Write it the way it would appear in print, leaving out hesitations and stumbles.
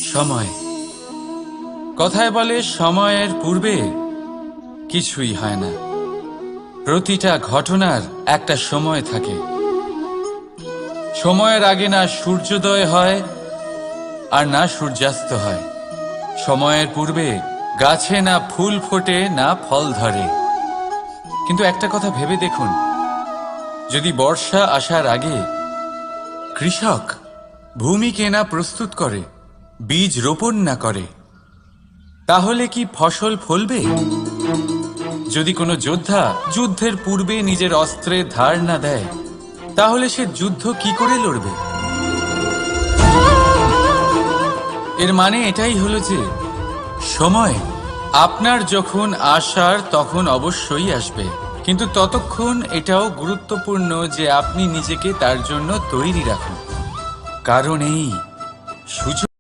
সময়। কথায় বলে সময়ের পূর্বে কিছুই হয় না। প্রতিটা ঘটনার একটা সময় থাকে। সময়ের আগে না সূর্যোদয় হয় আর না সূর্যাস্ত হয়। সময়ের পূর্বে গাছে না ফুল ফোটে না ফল ধরে। কিন্তু একটা কথা ভেবে দেখুন, যদি বর্ষা আসার আগে কৃষক ভূমিকে না প্রস্তুত করে, বীজ রোপণ না করে, তাহলে কি ফসল ফলবে? যদি কোনো যোদ্ধা যুদ্ধের পূর্বে নিজের অস্ত্রের ধার না দেয়, তাহলে সে যুদ্ধ কি করে লড়বে? এর মানে এটাই হলো যে সময় আপনার যখন আসার তখন অবশ্যই আসবে, কিন্তু ততক্ষণ এটাও গুরুত্বপূর্ণ যে আপনি নিজেকে তার জন্য তৈরি রাখুন। কারণ এই সুযোগ